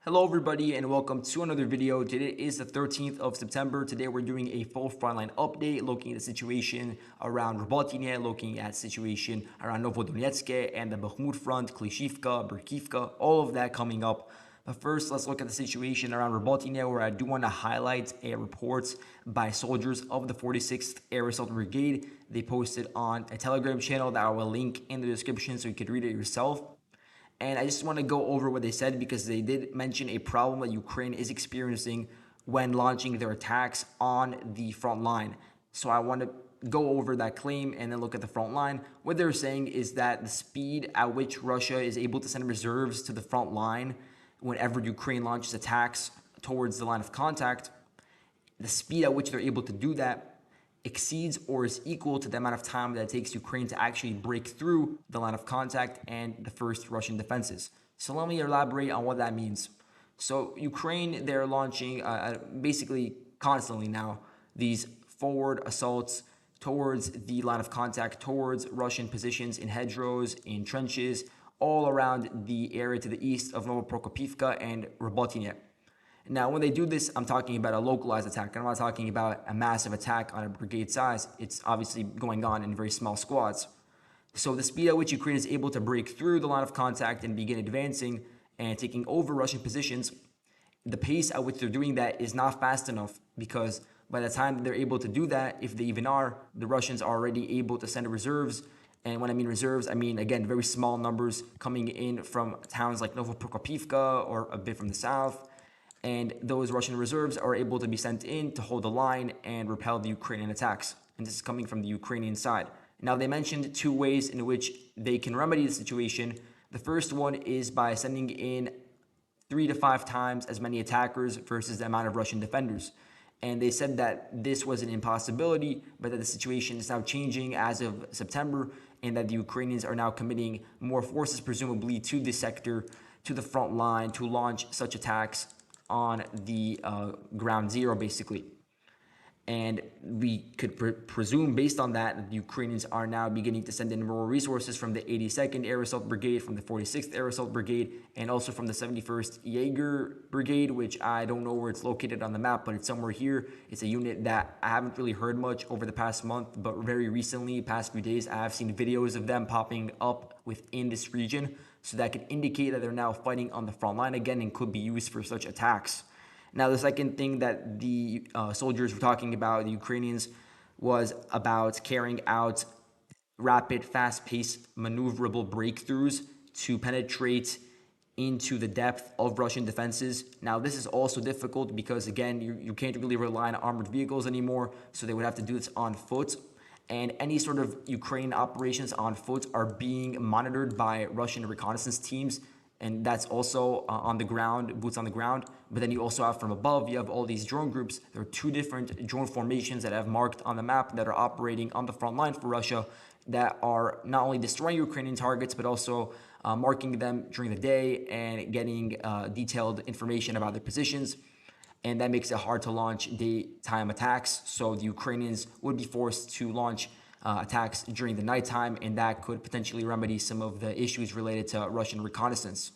Hello everybody and welcome to another video. Today is the 13th of September. Today we're doing a full frontline update looking at the situation around Opyne, looking at the situation around Novodonetske and the Bakhmut front, Klishchiivka, Berkhivka, all of that coming up. But first, let's look at the situation around Opyne, where I do want to highlight a report by soldiers of the 46th Air Assault Brigade. They posted on a Telegram channel that I will link in the description so you could read it yourself. And I just want to go over what they said because they did mention a problem that Ukraine is experiencing when launching their attacks on the front line. So I want to go over that claim and then look at the front line. What they're saying is that the speed at which Russia is able to send reserves to the front line whenever Ukraine launches attacks towards the line of contact, the speed at which they're able to do that exceeds or is equal to the amount of time that it takes Ukraine to actually break through the line of contact and the first Russian defenses. So let me elaborate on what that means. So Ukraine, they're launching basically constantly now these forward assaults towards the line of contact, towards Russian positions in hedgerows, in trenches, all around the area to the east of Novoprokopivka and Opyne. Now, when they do this, I'm talking about a localized attack. I'm not talking about a massive attack on a brigade size. It's obviously going on in very small squads. So the speed at which Ukraine is able to break through the line of contact and begin advancing and taking over Russian positions, the pace at which they're doing that is not fast enough, because by the time they're able to do that, if they even are, the Russians are already able to send reserves. And when I mean reserves, I mean, again, very small numbers coming in from towns like Novoprokopivka or a bit from the south. And those Russian reserves are able to be sent in to hold the line and repel the Ukrainian attacks. And this is coming from the Ukrainian side. Now, they mentioned two ways in which they can remedy the situation. The first one is by sending in 3 to 5 times as many attackers versus the amount of Russian defenders. And they said that this was an impossibility, but that the situation is now changing as of September, and that the Ukrainians are now committing more forces, presumably, to this sector, to the front line, to launch such attacks on the ground zero, basically. And we could presume, based on that the Ukrainians are now beginning to send in more resources from the 82nd Air Assault Brigade, from the 46th Air Assault Brigade, and also from the 71st Jaeger Brigade, which I don't know where it's located on the map, but it's somewhere here. It's a unit that I haven't really heard much over the past month, but very recently, past few days, I have seen videos of them popping up within this region. So that could indicate that they're now fighting on the front line again and could be used for such attacks. Now, the second thing that the soldiers were talking about, the Ukrainians, was about carrying out rapid, fast-paced, maneuverable breakthroughs to penetrate into the depth of Russian defenses. Now, this is also difficult because, again, you can't really rely on armored vehicles anymore, so they would have to do this on foot. And any sort of Ukrainian operations on foot are being monitored by Russian reconnaissance teams. And that's also on the ground, boots on the ground. But then you also have from above, you have all these drone groups. There are 2 different drone formations that I have marked on the map that are operating on the front line for Russia, that are not only destroying Ukrainian targets, but also marking them during the day and getting detailed information about their positions. And that makes it hard to launch daytime attacks. So the Ukrainians would be forced to launch attacks during the nighttime, and that could potentially remedy some of the issues related to Russian reconnaissance.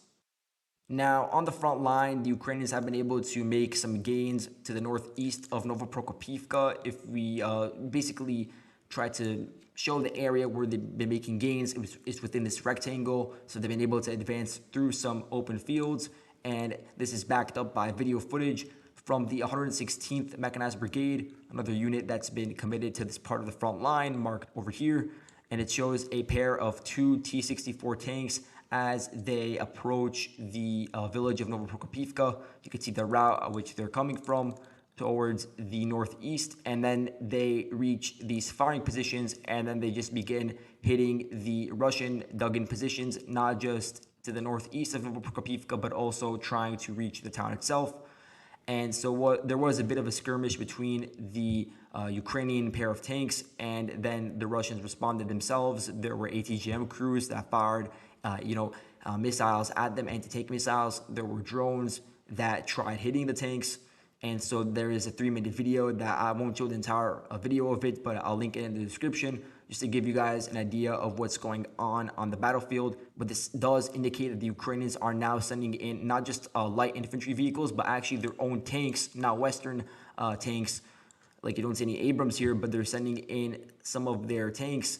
Now, on the front line, the Ukrainians have been able to make some gains to the northeast of Novoprokopivka. If we basically try to show the area where they've been making gains, it's within this rectangle. So they've been able to advance through some open fields, and this is backed up by video footage from the 116th Mechanized Brigade, another unit that's been committed to this part of the front line, marked over here. And it shows a pair of 2 T-64 tanks as they approach the village of Novoprokopivka. You can see the route at which they're coming from towards the northeast. And then they reach these firing positions, and then they just begin hitting the Russian dug-in positions, not just to the northeast of Novoprokopivka, but also trying to reach the town itself. And so there was a bit of a skirmish between the Ukrainian pair of tanks, and then the Russians responded themselves. There were ATGM crews that fired, missiles at them, anti-tank missiles. There were drones that tried hitting the tanks. And so there is a 3-minute video that I won't show the entire video of it, but I'll link it in the description. just to give you guys an idea of what's going on the battlefield. But this does indicate that the Ukrainians are now sending in not just light infantry vehicles, but actually their own tanks, not Western tanks. Like, you don't see any Abrams here, but they're sending in some of their tanks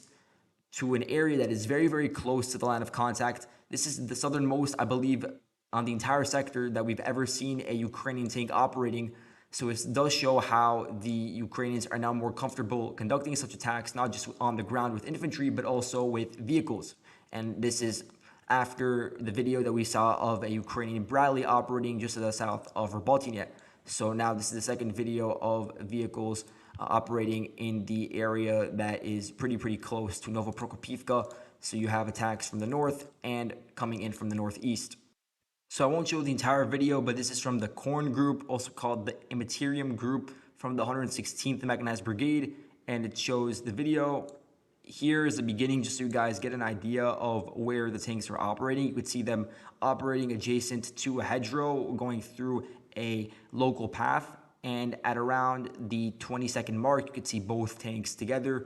to an area that is very, very close to the line of contact. This is the southernmost, I believe, on the entire sector that we've ever seen a Ukrainian tank operating. So it does show how the Ukrainians are now more comfortable conducting such attacks, not just on the ground with infantry, but also with vehicles. And this is after the video that we saw of a Ukrainian Bradley operating just to the south of Opytne. So now this is the second video of vehicles operating in the area that is pretty close to Novoprokopivka. So you have attacks from the north and coming in from the northeast. So I won't show the entire video, but this is from the Korn group, also called the Immaterium group, from the 116th Mechanized Brigade, and it shows the video. Here is the beginning, just so you guys get an idea of where the tanks are operating. You could see them operating adjacent to a hedgerow, going through a local path, and at around the 20-second mark, you could see both tanks together.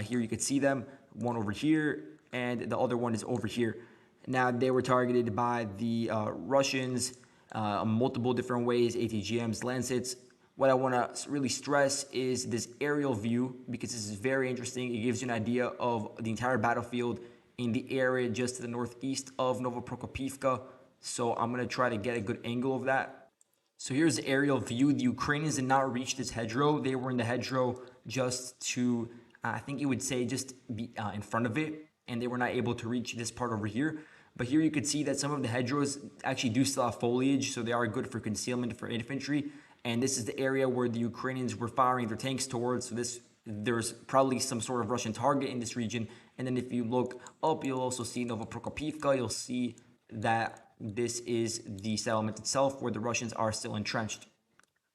Here you could see them, one over here, and the other one is over here. Now, they were targeted by the Russians multiple different ways, ATGMs, Lancets. What I want to really stress is this aerial view, because this is very interesting. It gives you an idea of the entire battlefield in the area just to the northeast of Novoprokopivka. So I'm going to try to get a good angle of that. So here's the aerial view. The Ukrainians did not reach this hedgerow. They were in the hedgerow just to, I think you would say, just be in front of it. And they were not able to reach this part over here. But here you could see that some of the hedgerows actually do still have foliage, so they are good for concealment for infantry. And this is the area where the Ukrainians were firing their tanks towards. So there's probably some sort of Russian target in this region. And then if you look up, you'll also see Novoprokopivka. You'll see that this is the settlement itself where the Russians are still entrenched.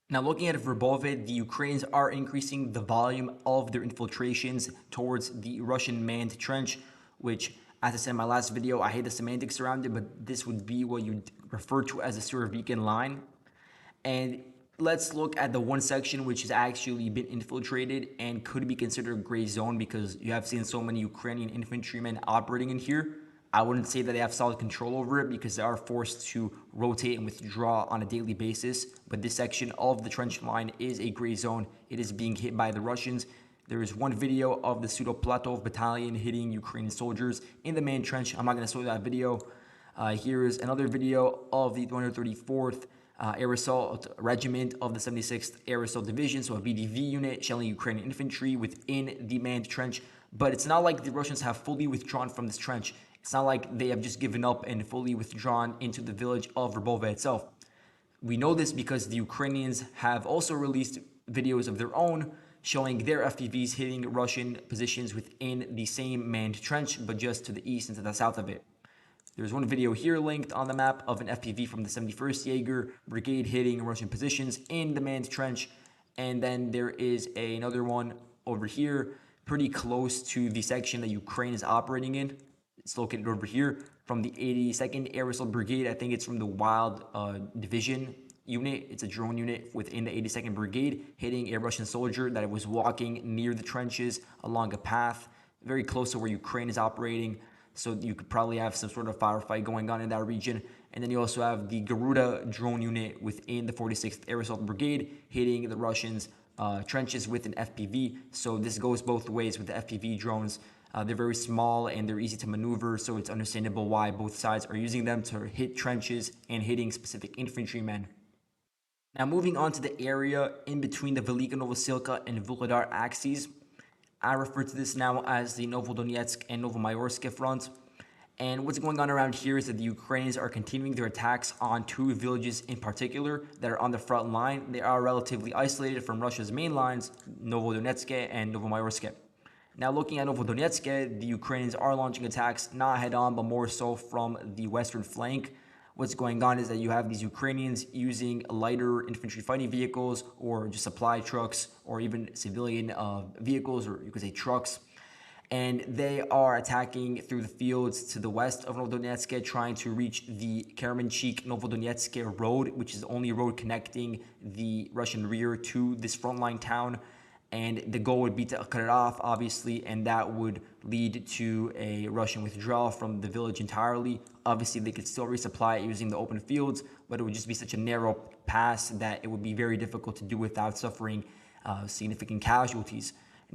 Now, looking at Verbove, the Ukrainians are increasing the volume of their infiltrations towards the Russian manned trench, which, as I said in my last video, I hate the semantics around it, but this would be what you refer to as the Surovikin line. And let's look at the one section which has actually been infiltrated and could be considered a gray zone, because you have seen so many Ukrainian infantrymen operating in here. I wouldn't say that they have solid control over it, because they are forced to rotate and withdraw on a daily basis. But this section of the trench line is a gray zone. It is being hit by the Russians. There is one video of the Pseudo-Platov battalion hitting Ukrainian soldiers in the main trench. I'm not going to show that video. Here is another video of the 134th Air Assault Regiment of the 76th Air Assault Division, so a VDV unit shelling Ukrainian infantry within the manned trench. But it's not like the Russians have fully withdrawn from this trench. It's not like they have just given up and fully withdrawn into the village of Verbove itself. We know this because the Ukrainians have also released videos of their own showing their FPVs hitting Russian positions within the same manned trench, but just to the east and to the south of it. There's one video here linked on the map of an FPV from the 71st Jaeger Brigade hitting Russian positions in the manned trench. And then there is another one over here, pretty close to the section that Ukraine is operating in. It's located over here from the 82nd Air Assault Brigade. I think it's from the Wild Division unit. It's a drone unit within the 82nd Brigade hitting a Russian soldier that was walking near the trenches along a path very close to where Ukraine is operating. So you could probably have some sort of firefight going on in that region. And then you also have the Garuda drone unit within the 46th Air Assault Brigade hitting the Russians' trenches with an FPV. So this goes both ways with the FPV drones. They're very small and they're easy to maneuver, so it's understandable why both sides are using them to hit trenches and hitting specific infantrymen. Now, moving on to the area in between the Velika Novosilka and Vuhledar axes. I refer to this now as the Novodonetske and Novomaiorske front. And what's going on around here is that the Ukrainians are continuing their attacks on two villages in particular that are on the front line. They are relatively isolated from Russia's main lines, Novodonetske and Novomaiorske. Now, looking at Novodonetske, the Ukrainians are launching attacks not head-on, but more so from the western flank. What's going on is that you have these Ukrainians using lighter infantry fighting vehicles or just supply trucks or even civilian vehicles, or you could say trucks. And they are attacking through the fields to the west of Novodonetske, trying to reach the Kremenchik-Novodonetske road, which is the only road connecting the Russian rear to this frontline town. and the goal would be to cut it off, obviously, and that would lead to a Russian withdrawal from the village entirely. Obviously, they could still resupply it using the open fields, but it would just be such a narrow pass that it would be very difficult to do without suffering significant casualties.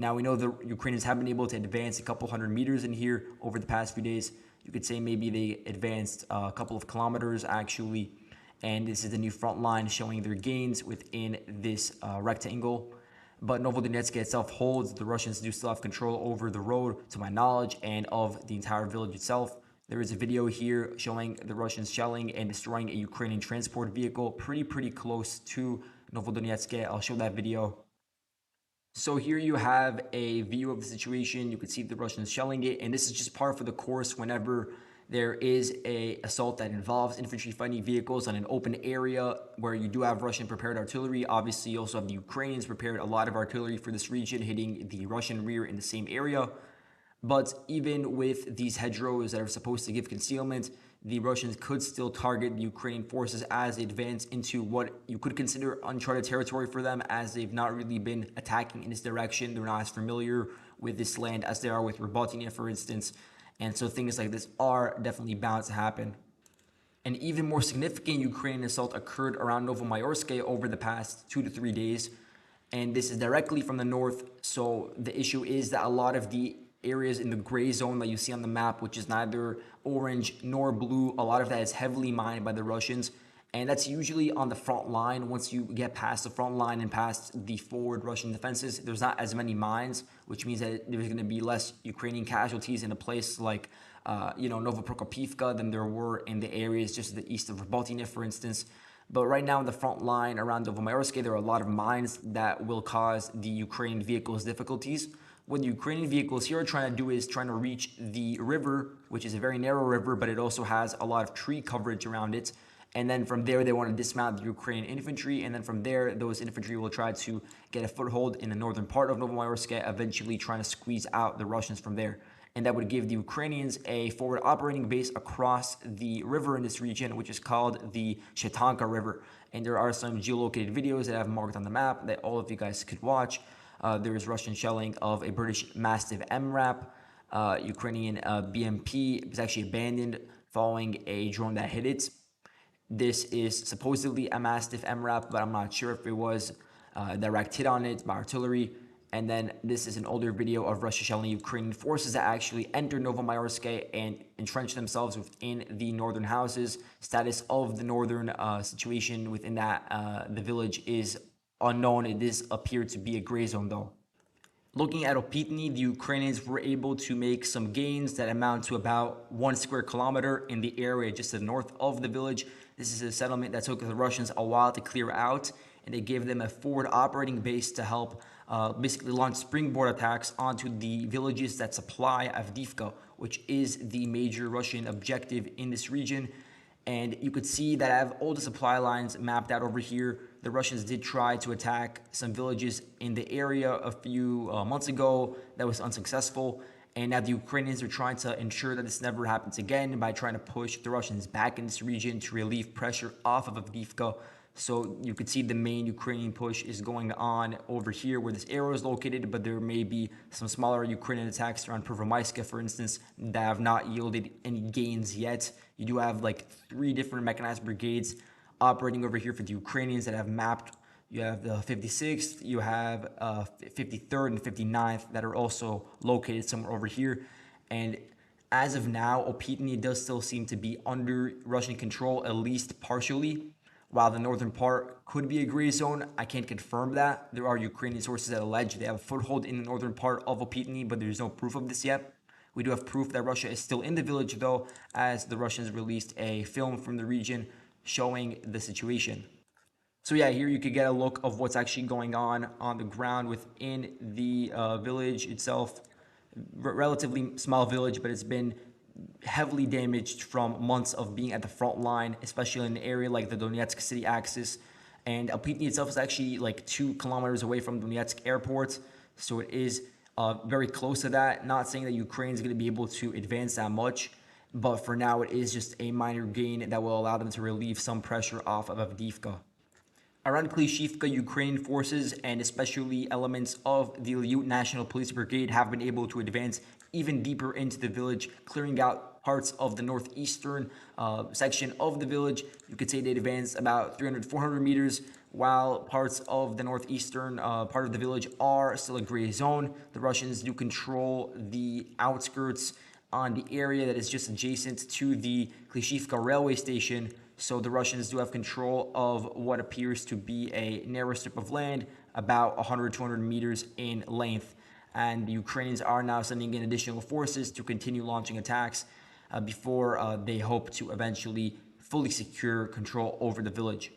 Now, we know the Ukrainians have been able to advance a couple hundred meters in here over the past few days. You could say maybe they advanced a couple of kilometers, actually. And this is the new front line showing their gains within this rectangle. But Novodonetske itself holds. The Russians do still have control over the road, to my knowledge, and of the entire village itself. There is a video here showing the Russians shelling and destroying a Ukrainian transport vehicle pretty close to Novodonetske. I'll show that video. So here you have a view of the situation. You can see the Russians shelling it, and this is just par for the course whenever there is a assault that involves infantry fighting vehicles on an open area where you do have Russian prepared artillery. Obviously, you also have the Ukrainians prepared a lot of artillery for this region, hitting the Russian rear in the same area. But even with these hedgerows that are supposed to give concealment, the Russians could still target the Ukrainian forces as they advance into what you could consider uncharted territory for them, as they've not really been attacking in this direction. They're not as familiar with this land as they are with Opytne, for instance. And so things like this are definitely bound to happen. An even more significant Ukrainian assault occurred around Novomaiorske over the past 2 to 3 days. And this is directly from the north. So the issue is that a lot of the areas in the gray zone that you see on the map, which is neither orange nor blue, a lot of that is heavily mined by the Russians. And that's usually on the front line. Once you get past the front line and past the forward Russian defenses, there's not as many mines, which means that there's going to be less Ukrainian casualties in a place like, Novoprokopivka than there were in the areas just to the east of Opytne, for instance. But right now in the front line around Novomaiorske, there are a lot of mines that will cause the Ukrainian vehicles difficulties. What the Ukrainian vehicles here are trying to do is trying to reach the river, which is a very narrow river, but it also has a lot of tree coverage around it. And then from there, they want to dismount the Ukrainian infantry. And then from there, those infantry will try to get a foothold in the northern part of Novomaiorske, eventually trying to squeeze out the Russians from there. And that would give the Ukrainians a forward operating base across the river in this region, which is called the Shetanka River. And there are some geolocated videos that I've marked on the map that all of you guys could watch. There is Russian shelling of a British Mastiff MRAP. Ukrainian BMP was actually abandoned following a drone that hit it. This is supposedly a Mastiff MRAP, but I'm not sure if it was a direct hit on it by artillery. And then this is an older video of Russia shelling Ukrainian forces that actually entered Novomaiorske and entrenched themselves within the northern houses. Status of the northern situation within that the village is unknown. It does appear to be a gray zone though. Looking at Opytne, the Ukrainians were able to make some gains that amount to about 1 square kilometer in the area just to the north of the village. This is a settlement that took the Russians a while to clear out, and they gave them a forward operating base to help basically launch springboard attacks onto the villages that supply Avdiivka, which is the major Russian objective in this region. And you could see that I have all the supply lines mapped out over here. The Russians did try to attack some villages in the area a few months ago. That was unsuccessful. And now the Ukrainians are trying to ensure that this never happens again by trying to push the Russians back in this region to relieve pressure off of Avdiivka. So you could see the main Ukrainian push is going on over here where this arrow is located, but there may be some smaller Ukrainian attacks around Prvomaiske, for instance, that have not yielded any gains yet. You do have like 3 different mechanized brigades operating over here for the Ukrainians that have mapped. You have the 56th, you have 53rd and 59th that are also located somewhere over here. And as of now, Opytne does still seem to be under Russian control, at least partially. While the northern part could be a gray zone, I can't confirm that. There are Ukrainian sources that allege they have a foothold in the northern part of Opytne, but there's no proof of this yet. We do have proof that Russia is still in the village, though, as the Russians released a film from the region showing the situation. So yeah, here you could get a look of what's actually going on the ground within the village itself. Relatively small village, but it's been heavily damaged from months of being at the front line, especially in an area like the Donetsk city axis. And Opytne itself is actually like 2 kilometers away from Donetsk airport, so it is very close to that. Not saying that Ukraine is going to be able to advance that much, but for now it is just a minor gain that will allow them to relieve some pressure off of Avdiivka. Around Klishchiivka, Ukrainian forces and especially elements of the Liut National Police Brigade have been able to advance even deeper into the village, clearing out parts of the northeastern section of the village. You could say they advanced about 300, 400 meters, while parts of the northeastern part of the village are still a gray zone. The Russians do control the outskirts on the area that is just adjacent to the Klishchiivka railway station. So the Russians do have control of what appears to be a narrow strip of land, about 100, 200 meters in length. And the Ukrainians are now sending in additional forces to continue launching attacks before they hope to eventually fully secure control over the village.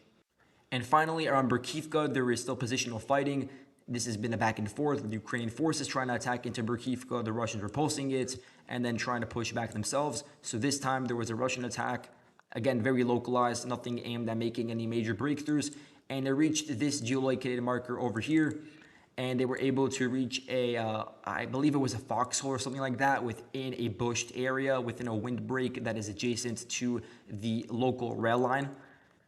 And finally, around Berkhivka, there is still positional fighting. This has been a back and forth with Ukrainian forces trying to attack into Berkhivka, the Russians repulsing it, and then trying to push back themselves. So this time there was a Russian attack, again, very localized, nothing aimed at making any major breakthroughs. And they reached this geolocated marker over here, and they were able to reach I believe it was a foxhole or something like that, within a bushed area, within a windbreak that is adjacent to the local rail line.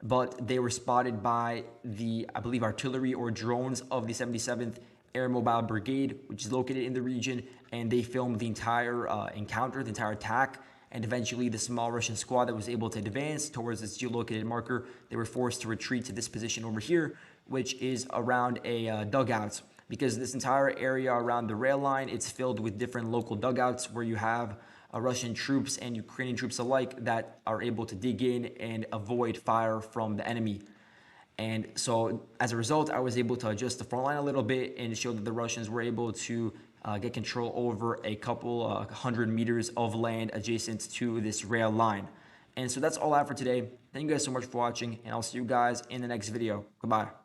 But they were spotted by the, I believe, artillery or drones of the 77th Air Mobile Brigade, which is located in the region, and they filmed the entire encounter, the entire attack. And eventually the small Russian squad that was able to advance towards this geolocated marker, they were forced to retreat to this position over here, which is around a dugout. Because this entire area around the rail line, it's filled with different local dugouts where you have Russian troops and Ukrainian troops alike that are able to dig in and avoid fire from the enemy. And so as a result, I was able to adjust the front line a little bit and show that the Russians were able to get control over a couple 100 meters of land adjacent to this rail line. And so that's all I have for today. Thank you guys so much for watching, and I'll see you guys in the next video. Goodbye.